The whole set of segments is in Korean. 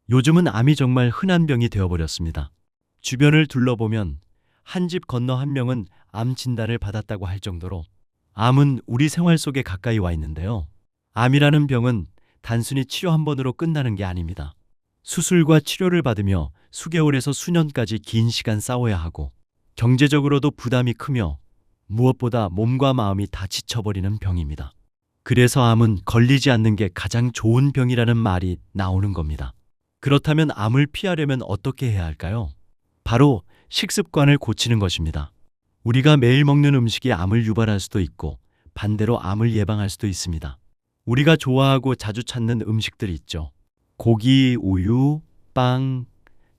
요즘은 암이 정말 흔한 병이 되어버렸습니다. 주변을 둘러보면 한 집 건너 한 명은 암 진단을 받았다고 할 정도로 암은 우리 생활 속에 가까이 와 있는데요. 암이라는 병은 단순히 치료 한 번으로 끝나는 게 아닙니다. 수술과 치료를 받으며 수개월에서 수년까지 긴 시간 싸워야 하고 경제적으로도 부담이 크며 무엇보다 몸과 마음이 다 지쳐버리는 병입니다. 그래서 암은 걸리지 않는 게 가장 좋은 병이라는 말이 나오는 겁니다. 그렇다면 암을 피하려면 어떻게 해야 할까요? 바로 식습관을 고치는 것입니다. 우리가 매일 먹는 음식이 암을 유발할 수도 있고 반대로 암을 예방할 수도 있습니다. 우리가 좋아하고 자주 찾는 음식들 있죠. 고기, 우유, 빵,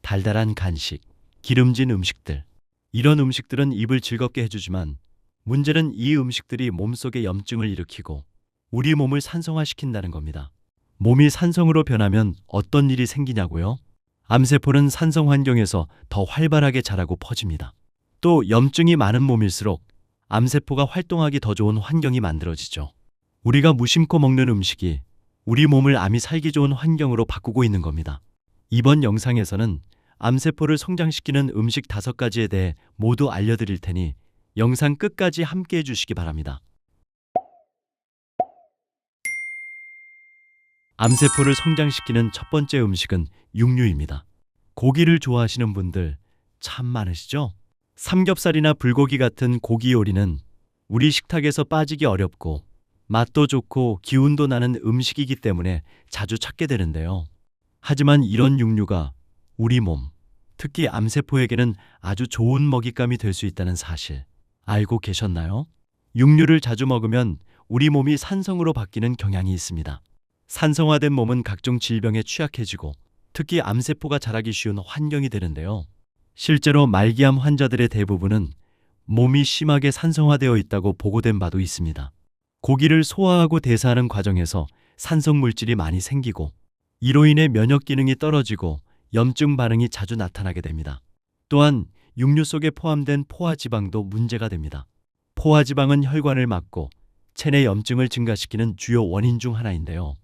달달한 간식, 기름진 음식들. 이런 음식들은 입을 즐겁게 해주지만 문제는 이 음식들이 몸속에 염증을 일으키고 우리 몸을 산성화시킨다는 겁니다. 몸이 산성으로 변하면 어떤 일이 생기냐고요? 암세포는 산성 환경에서 더 활발하게 자라고 퍼집니다. 또 염증이 많은 몸일수록 암세포가 활동하기 더 좋은 환경이 만들어지죠. 우리가 무심코 먹는 음식이 우리 몸을 암이 살기 좋은 환경으로 바꾸고 있는 겁니다. 이번 영상에서는 암세포를 성장시키는 음식 5가지에 대해 모두 알려드릴 테니 영상 끝까지 함께 해주시기 바랍니다. 암세포를 성장시키는 첫 번째 음식은 육류입니다. 고기를 좋아하시는 분들 참 많으시죠? 삼겹살이나 불고기 같은 고기 요리는 우리 식탁에서 빠지기 어렵고 맛도 좋고 기운도 나는 음식이기 때문에 자주 찾게 되는데요. 하지만 이런 육류가 우리 몸, 특히 암세포에게는 아주 좋은 먹잇감이 될 수 있다는 사실 알고 계셨나요? 육류를 자주 먹으면 우리 몸이 산성으로 바뀌는 경향이 있습니다. 산성화된 몸은 각종 질병에 취약해지고 특히 암세포가 자라기 쉬운 환경이 되는데요. 실제로 말기암 환자들의 대부분은 몸이 심하게 산성화되어 있다고 보고된 바도 있습니다. 고기를 소화하고 대사하는 과정에서 산성 물질이 많이 생기고 이로 인해 면역 기능이 떨어지고 염증 반응이 자주 나타나게 됩니다. 또한 육류 속에 포함된 포화지방도 문제가 됩니다. 포화지방은 혈관을 막고 체내 염증을 증가시키는 주요 원인 중 하나인데요.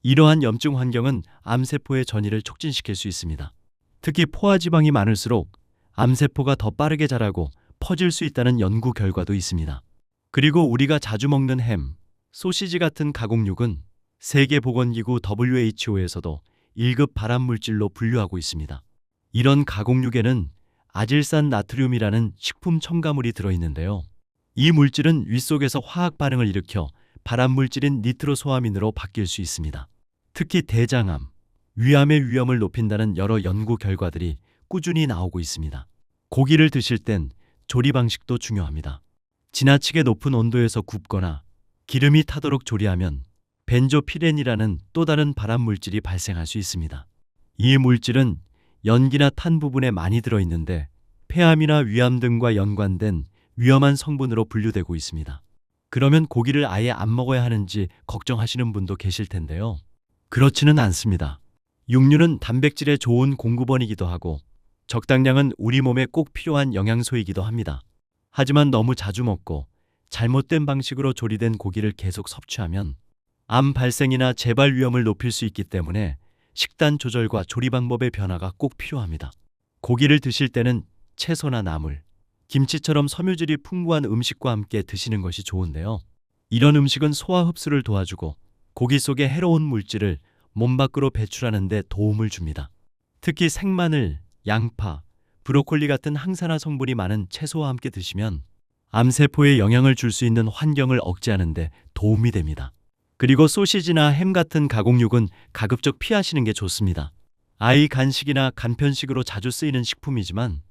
이러한 염증 환경은 암세포의 전이를 촉진시킬 수 있습니다. 특히 포화지방이 많을수록 암세포가 더 빠르게 자라고 퍼질 수 있다는 연구 결과도 있습니다. 그리고 우리가 자주 먹는 햄, 소시지 같은 가공육은 세계보건기구 WHO에서도 1급 발암물질로 분류하고 있습니다. 이런 가공육에는 아질산 나트륨이라는 식품 첨가물이 들어있는데요. 이 물질은 위 속에서 화학 반응을 일으켜 발암물질인 니트로소아민으로 바뀔 수 있습니다. 특히 대장암, 위암의 위험을 높인다는 여러 연구 결과들이 꾸준히 나오고 있습니다. 고기를 드실 땐 조리 방식도 중요합니다. 지나치게 높은 온도에서 굽거나 기름이 타도록 조리하면 벤조피렌이라는 또 다른 발암물질이 발생할 수 있습니다. 이 물질은 연기나 탄 부분에 많이 들어있는데 폐암이나 위암 등과 연관된 위험한 성분으로 분류되고 있습니다. 그러면 고기를 아예 안 먹어야 하는지 걱정하시는 분도 계실 텐데요. 그렇지는 않습니다. 육류는 단백질의 좋은 공급원이기도 하고 적당량은 우리 몸에 꼭 필요한 영양소이기도 합니다. 하지만 너무 자주 먹고 잘못된 방식으로 조리된 고기를 계속 섭취하면 암 발생이나 재발 위험을 높일 수 있기 때문에 식단 조절과 조리 방법의 변화가 꼭 필요합니다. 고기를 드실 때는 채소나 나물, 김치처럼 섬유질이 풍부한 음식과 함께 드시는 것이 좋은데요. 이런 음식은 소화 흡수를 도와주고 고기 속의 해로운 물질을 몸 밖으로 배출하는 데 도움을 줍니다. 특히 생마늘, 양파, 브로콜리 같은 항산화 성분이 많은 채소와 함께 드시면 암세포에 영향을 줄 수 있는 환경을 억제하는 데 도움이 됩니다. 그리고 소시지나 햄 같은 가공육은 가급적 피하시는 게 좋습니다. 아이 간식이나 간편식으로 자주 쓰이는 식품이지만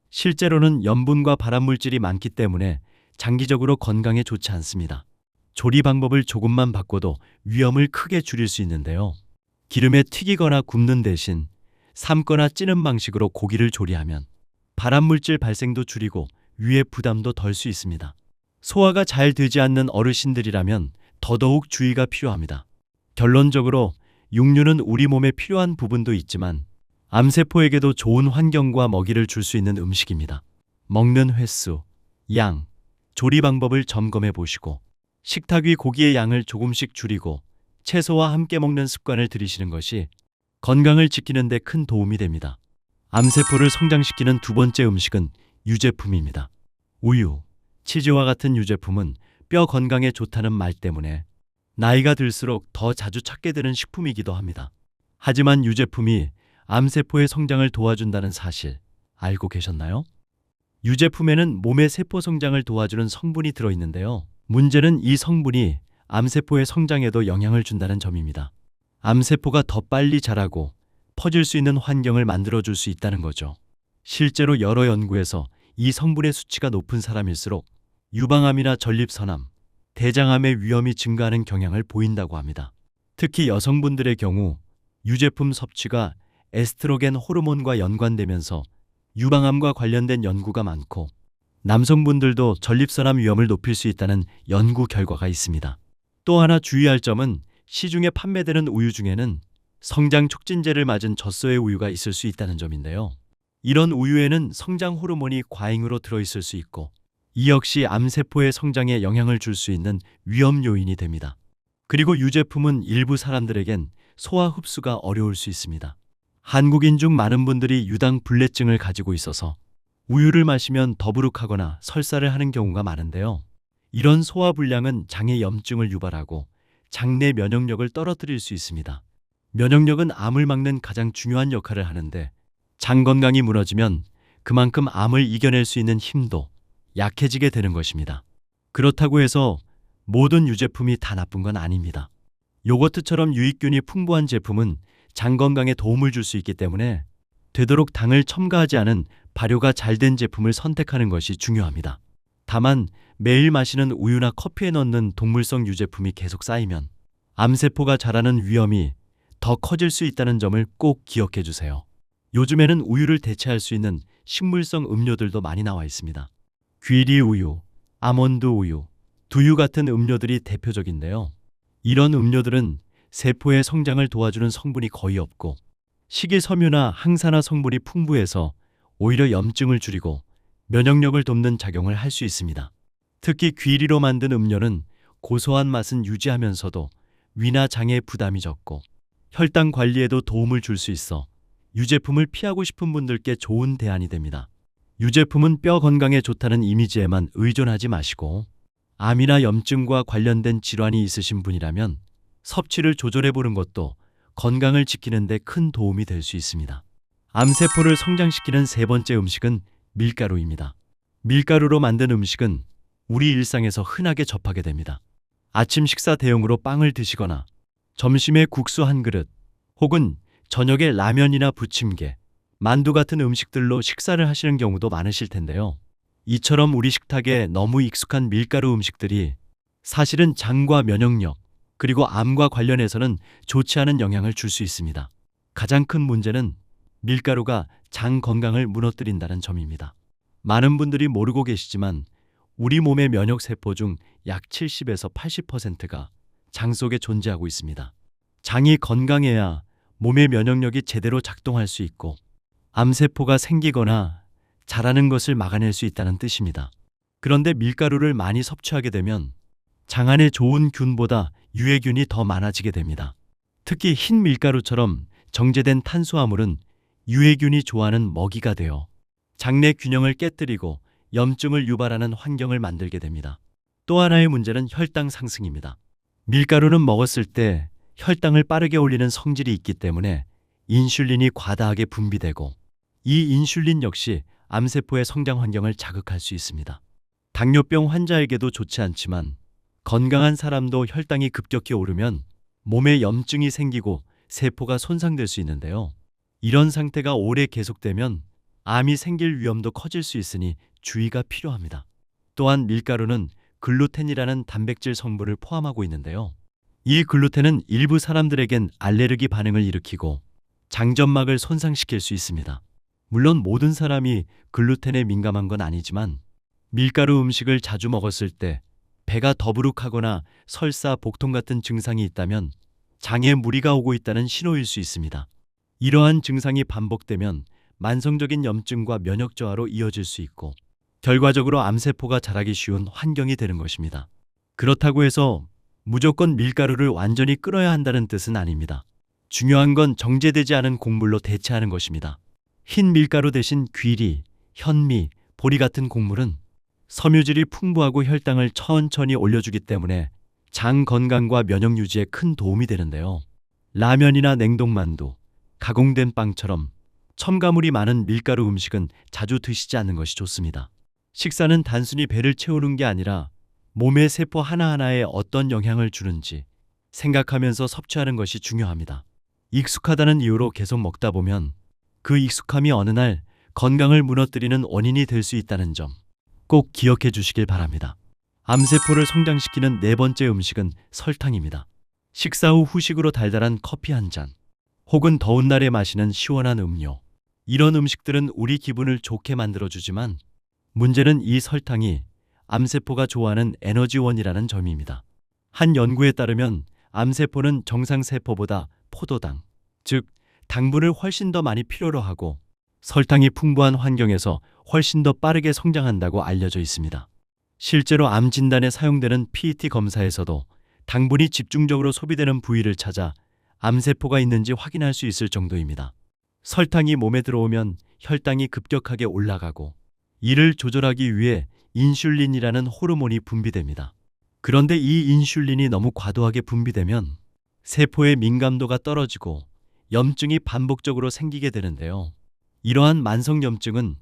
실제로는 염분과 발암물질이 많기 때문에 장기적으로 건강에 좋지 않습니다. 조리 방법을 조금만 바꿔도 위험을 크게 줄일 수 있는데요. 기름에 튀기거나 굽는 대신 삶거나 찌는 방식으로 고기를 조리하면 발암물질 발생도 줄이고 위의 부담도 덜 수 있습니다. 소화가 잘 되지 않는 어르신들이라면 더더욱 주의가 필요합니다. 결론적으로 육류는 우리 몸에 필요한 부분도 있지만 암세포에게도 좋은 환경과 먹이를 줄 수 있는 음식입니다. 먹는 횟수, 양, 조리 방법을 점검해 보시고 식탁 위 고기의 양을 조금씩 줄이고 채소와 함께 먹는 습관을 들이시는 것이 건강을 지키는 데 큰 도움이 됩니다. 암세포를 성장시키는 두 번째 음식은 유제품입니다. 우유, 치즈와 같은 유제품은 뼈 건강에 좋다는 말 때문에 나이가 들수록 더 자주 찾게 되는 식품이기도 합니다. 하지만 유제품이 암세포의 성장을 도와준다는 사실 알고 계셨나요? 유제품에는 몸의 세포 성장을 도와주는 성분이 들어있는데요. 문제는 이 성분이 암세포의 성장에도 영향을 준다는 점입니다. 암세포가 더 빨리 자라고 퍼질 수 있는 환경을 만들어줄 수 있다는 거죠. 실제로 여러 연구에서 이 성분의 수치가 높은 사람일수록 유방암이나 전립선암, 대장암의 위험이 증가하는 경향을 보인다고 합니다. 특히 여성분들의 경우 유제품 섭취가 에스트로겐 호르몬과 연관되면서 유방암과 관련된 연구가 많고 남성분들도 전립선암 위험을 높일 수 있다는 연구 결과가 있습니다. 또 하나 주의할 점은 시중에 판매되는 우유 중에는 성장 촉진제를 맞은 젖소의 우유가 있을 수 있다는 점인데요. 이런 우유에는 성장 호르몬이 과잉으로 들어있을 수 있고 이 역시 암세포의 성장에 영향을 줄 수 있는 위험 요인이 됩니다. 그리고 유제품은 일부 사람들에겐 소화 흡수가 어려울 수 있습니다. 한국인 중 많은 분들이 유당 불내증을 가지고 있어서 우유를 마시면 더부룩하거나 설사를 하는 경우가 많은데요. 이런 소화 불량은 장의 염증을 유발하고 장내 면역력을 떨어뜨릴 수 있습니다. 면역력은 암을 막는 가장 중요한 역할을 하는데 장 건강이 무너지면 그만큼 암을 이겨낼 수 있는 힘도 약해지게 되는 것입니다. 그렇다고 해서 모든 유제품이 다 나쁜 건 아닙니다. 요거트처럼 유익균이 풍부한 제품은 장 건강에 도움을 줄 수 있기 때문에 되도록 당을 첨가하지 않은 발효가 잘 된 제품을 선택하는 것이 중요합니다. 다만 매일 마시는 우유나 커피에 넣는 동물성 유제품이 계속 쌓이면 암세포가 자라는 위험이 더 커질 수 있다는 점을 꼭 기억해 주세요. 요즘에는 우유를 대체할 수 있는 식물성 음료들도 많이 나와 있습니다. 귀리 우유, 아몬드 우유, 두유 같은 음료들이 대표적인데요. 이런 음료들은 세포의 성장을 도와주는 성분이 거의 없고 식이섬유나 항산화 성분이 풍부해서 오히려 염증을 줄이고 면역력을 돕는 작용을 할 수 있습니다. 특히 귀리로 만든 음료는 고소한 맛은 유지하면서도 위나 장에 부담이 적고 혈당 관리에도 도움을 줄 수 있어 유제품을 피하고 싶은 분들께 좋은 대안이 됩니다. 유제품은 뼈 건강에 좋다는 이미지에만 의존하지 마시고 암이나 염증과 관련된 질환이 있으신 분이라면 섭취를 조절해보는 것도 건강을 지키는 데 큰 도움이 될 수 있습니다. 암세포를 성장시키는 세 번째 음식은 밀가루입니다. 밀가루로 만든 음식은 우리 일상에서 흔하게 접하게 됩니다. 아침 식사 대용으로 빵을 드시거나 점심에 국수 한 그릇 혹은 저녁에 라면이나 부침개, 만두 같은 음식들로 식사를 하시는 경우도 많으실 텐데요. 이처럼 우리 식탁에 너무 익숙한 밀가루 음식들이 사실은 장과 면역력, 그리고 암과 관련해서는 좋지 않은 영향을 줄 수 있습니다. 가장 큰 문제는 밀가루가 장 건강을 무너뜨린다는 점입니다. 많은 분들이 모르고 계시지만 우리 몸의 면역세포 중 약 70에서 80%가 장 속에 존재하고 있습니다. 장이 건강해야 몸의 면역력이 제대로 작동할 수 있고 암세포가 생기거나 자라는 것을 막아낼 수 있다는 뜻입니다. 그런데 밀가루를 많이 섭취하게 되면 장 안에 좋은 균보다 유해균이 더 많아지게 됩니다. 특히 흰 밀가루처럼 정제된 탄수화물은 유해균이 좋아하는 먹이가 되어 장내 균형을 깨뜨리고 염증을 유발하는 환경을 만들게 됩니다. 또 하나의 문제는 혈당 상승입니다. 밀가루는 먹었을 때 혈당을 빠르게 올리는 성질이 있기 때문에 인슐린이 과다하게 분비되고 이 인슐린 역시 암세포의 성장 환경을 자극할 수 있습니다. 당뇨병 환자에게도 좋지 않지만 건강한 사람도 혈당이 급격히 오르면 몸에 염증이 생기고 세포가 손상될 수 있는데요. 이런 상태가 오래 계속되면 암이 생길 위험도 커질 수 있으니 주의가 필요합니다. 또한 밀가루는 글루텐이라는 단백질 성분을 포함하고 있는데요. 이 글루텐은 일부 사람들에겐 알레르기 반응을 일으키고 장점막을 손상시킬 수 있습니다. 물론 모든 사람이 글루텐에 민감한 건 아니지만 밀가루 음식을 자주 먹었을 때 배가 더부룩하거나 설사, 복통 같은 증상이 있다면 장에 무리가 오고 있다는 신호일 수 있습니다. 이러한 증상이 반복되면 만성적인 염증과 면역 저하로 이어질 수 있고 결과적으로 암세포가 자라기 쉬운 환경이 되는 것입니다. 그렇다고 해서 무조건 밀가루를 완전히 끊어야 한다는 뜻은 아닙니다. 중요한 건 정제되지 않은 곡물로 대체하는 것입니다. 흰 밀가루 대신 귀리, 현미, 보리 같은 곡물은 섬유질이 풍부하고 혈당을 천천히 올려주기 때문에 장 건강과 면역 유지에 큰 도움이 되는데요. 라면이나 냉동만두, 가공된 빵처럼 첨가물이 많은 밀가루 음식은 자주 드시지 않는 것이 좋습니다. 식사는 단순히 배를 채우는 게 아니라 몸의 세포 하나하나에 어떤 영향을 주는지 생각하면서 섭취하는 것이 중요합니다. 익숙하다는 이유로 계속 먹다 보면 그 익숙함이 어느 날 건강을 무너뜨리는 원인이 될 수 있다는 점 꼭 기억해 주시길 바랍니다. 암세포를 성장시키는 네 번째 음식은 설탕입니다. 식사 후 후식으로 달달한 커피 한 잔, 혹은 더운 날에 마시는 시원한 음료. 이런 음식들은 우리 기분을 좋게 만들어주지만 문제는 이 설탕이 암세포가 좋아하는 에너지원이라는 점입니다. 한 연구에 따르면 암세포는 정상세포보다 포도당, 즉 당분을 훨씬 더 많이 필요로 하고 설탕이 풍부한 환경에서 훨씬 더 빠르게 성장한다고 알려져 있습니다. 실제로 암 진단에 사용되는 PET 검사에서도 당분이 집중적으로 소비되는 부위를 찾아 암세포가 있는지 확인할 수 있을 정도입니다. 설탕이 몸에 들어오면 혈당이 급격하게 올라가고 이를 조절하기 위해 인슐린이라는 호르몬이 분비됩니다. 그런데 이 인슐린이 너무 과도하게 분비되면 세포의 민감도가 떨어지고 염증이 반복적으로 생기게 되는데요. 이러한 만성염증은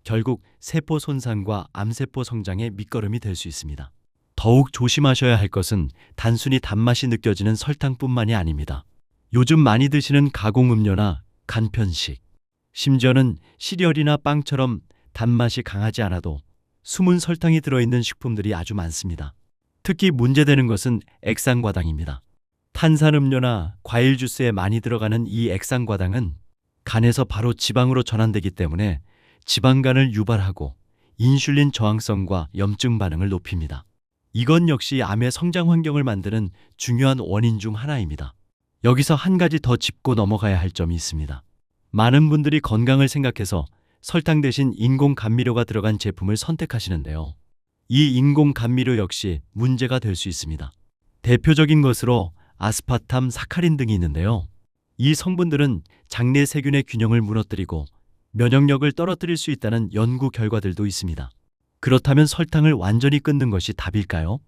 결국 세포 손상과 암세포 성장의 밑거름이 될 수 있습니다. 더욱 조심하셔야 할 것은 단순히 단맛이 느껴지는 설탕뿐만이 아닙니다. 요즘 많이 드시는 가공음료나 간편식, 심지어는 시리얼이나 빵처럼 단맛이 강하지 않아도 숨은 설탕이 들어있는 식품들이 아주 많습니다. 특히 문제되는 것은 액상과당입니다. 탄산음료나 과일 주스에 많이 들어가는 이 액상과당은 간에서 바로 지방으로 전환되기 때문에 지방간을 유발하고 인슐린 저항성과 염증 반응을 높입니다. 이건 역시 암의 성장 환경을 만드는 중요한 원인 중 하나입니다. 여기서 한 가지 더 짚고 넘어가야 할 점이 있습니다. 많은 분들이 건강을 생각해서 설탕 대신 인공 감미료가 들어간 제품을 선택하시는데요. 이 인공 감미료 역시 문제가 될 수 있습니다. 대표적인 것으로 아스파탐, 사카린 등이 있는데요. 이 성분들은 장내 세균의 균형을 무너뜨리고 면역력을 떨어뜨릴 수 있다는 연구 결과들도 있습니다. 그렇다면 설탕을 완전히 끊는 것이 답일까요?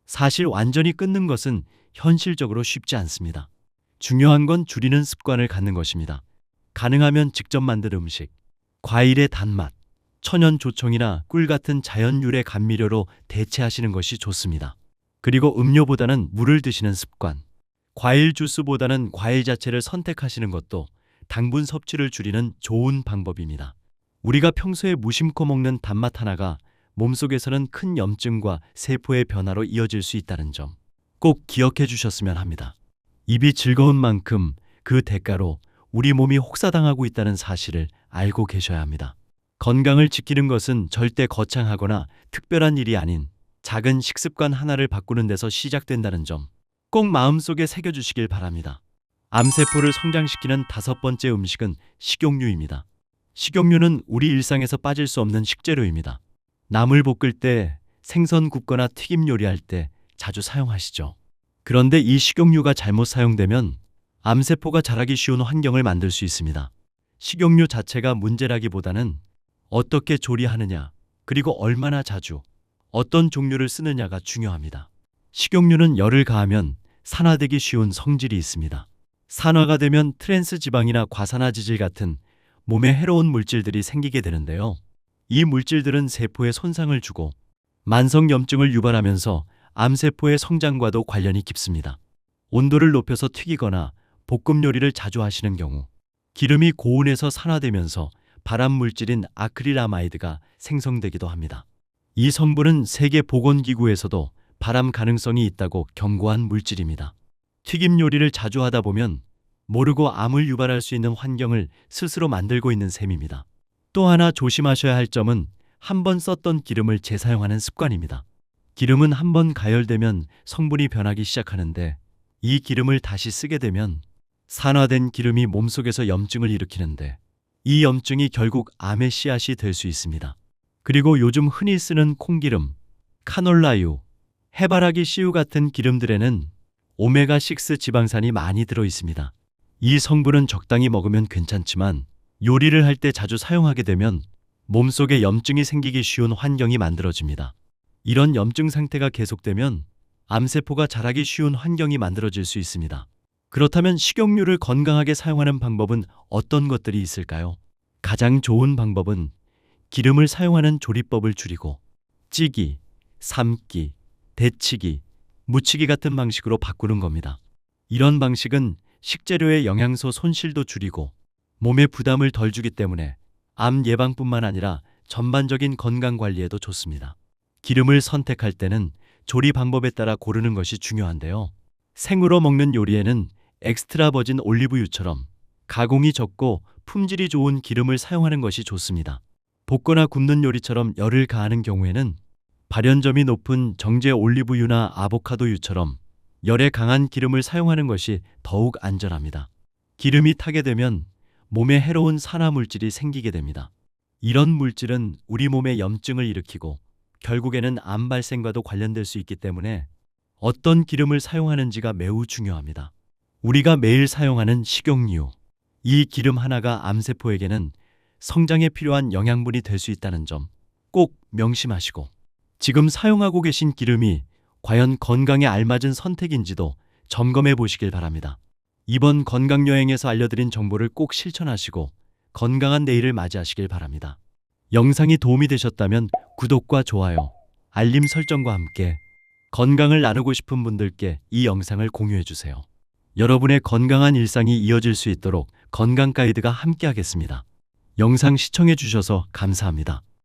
사실 완전히 끊는 것은 현실적으로 쉽지 않습니다. 중요한 건 줄이는 습관을 갖는 것입니다. 가능하면 직접 만든 음식, 과일의 단맛, 천연 조청이나 꿀 같은 자연 유래 감미료로 대체하시는 것이 좋습니다. 그리고 음료보다는 물을 드시는 습관, 과일 주스보다는 과일 자체를 선택하시는 것도 당분 섭취를 줄이는 좋은 방법입니다. 우리가 평소에 무심코 먹는 단맛 하나가 몸속에서는 큰 염증과 세포의 변화로 이어질 수 있다는 점 꼭 기억해 주셨으면 합니다. 입이 즐거운 만큼 그 대가로 우리 몸이 혹사당하고 있다는 사실을 알고 계셔야 합니다. 건강을 지키는 것은 절대 거창하거나 특별한 일이 아닌 작은 식습관 하나를 바꾸는 데서 시작된다는 점 꼭 마음속에 새겨주시길 바랍니다. 암세포를 성장시키는 다섯 번째 음식은 식용유입니다. 식용유는 우리 일상에서 빠질 수 없는 식재료입니다. 나물 볶을 때, 생선 굽거나 튀김 요리할 때 자주 사용하시죠. 그런데 이 식용유가 잘못 사용되면 암세포가 자라기 쉬운 환경을 만들 수 있습니다. 식용유 자체가 문제라기보다는 어떻게 조리하느냐, 그리고 얼마나 자주, 어떤 종류를 쓰느냐가 중요합니다. 식용유는 열을 가하면 산화되기 쉬운 성질이 있습니다. 산화가 되면 트랜스 지방이나 과산화지질 같은 몸에 해로운 물질들이 생기게 되는데요. 이 물질들은 세포에 손상을 주고 만성염증을 유발하면서 암세포의 성장과도 관련이 깊습니다. 온도를 높여서 튀기거나 볶음 요리를 자주 하시는 경우 기름이 고온에서 산화되면서 발암 물질인 아크릴아마이드가 생성되기도 합니다. 이 성분은 세계보건기구에서도 발암 가능성이 있다고 경고한 물질입니다. 튀김 요리를 자주 하다 보면 모르고 암을 유발할 수 있는 환경을 스스로 만들고 있는 셈입니다. 또 하나 조심하셔야 할 점은 한 번 썼던 기름을 재사용하는 습관입니다. 기름은 한 번 가열되면 성분이 변하기 시작하는데 이 기름을 다시 쓰게 되면 산화된 기름이 몸속에서 염증을 일으키는데 이 염증이 결국 암의 씨앗이 될 수 있습니다. 그리고 요즘 흔히 쓰는 콩기름, 카놀라유, 해바라기 씨유 같은 기름들에는 오메가6 지방산이 많이 들어 있습니다. 이 성분은 적당히 먹으면 괜찮지만 요리를 할 때 자주 사용하게 되면 몸속에 염증이 생기기 쉬운 환경이 만들어집니다. 이런 염증 상태가 계속되면 암세포가 자라기 쉬운 환경이 만들어질 수 있습니다. 그렇다면 식용유를 건강하게 사용하는 방법은 어떤 것들이 있을까요? 가장 좋은 방법은 기름을 사용하는 조리법을 줄이고 찌기, 삶기, 데치기, 무치기 같은 방식으로 바꾸는 겁니다. 이런 방식은 식재료의 영양소 손실도 줄이고 몸에 부담을 덜 주기 때문에 암 예방뿐만 아니라 전반적인 건강 관리에도 좋습니다. 기름을 선택할 때는 조리 방법에 따라 고르는 것이 중요한데요. 생으로 먹는 요리에는 엑스트라 버진 올리브유처럼 가공이 적고 품질이 좋은 기름을 사용하는 것이 좋습니다. 볶거나 굽는 요리처럼 열을 가하는 경우에는 발연점이 높은 정제 올리브유나 아보카도유처럼 열에 강한 기름을 사용하는 것이 더욱 안전합니다. 기름이 타게 되면 몸에 해로운 산화 물질이 생기게 됩니다. 이런 물질은 우리 몸에 염증을 일으키고 결국에는 암 발생과도 관련될 수 있기 때문에 어떤 기름을 사용하는지가 매우 중요합니다. 우리가 매일 사용하는 식용유, 이 기름 하나가 암세포에게는 성장에 필요한 영양분이 될 수 있다는 점 꼭 명심하시고, 지금 사용하고 계신 기름이 과연 건강에 알맞은 선택인지도 점검해 보시길 바랍니다. 이번 건강여행에서 알려드린 정보를 꼭 실천하시고 건강한 내일을 맞이하시길 바랍니다. 영상이 도움이 되셨다면 구독과 좋아요, 알림 설정과 함께 건강을 나누고 싶은 분들께 이 영상을 공유해 주세요. 여러분의 건강한 일상이 이어질 수 있도록 건강 가이드가 함께하겠습니다. 영상 시청해 주셔서 감사합니다.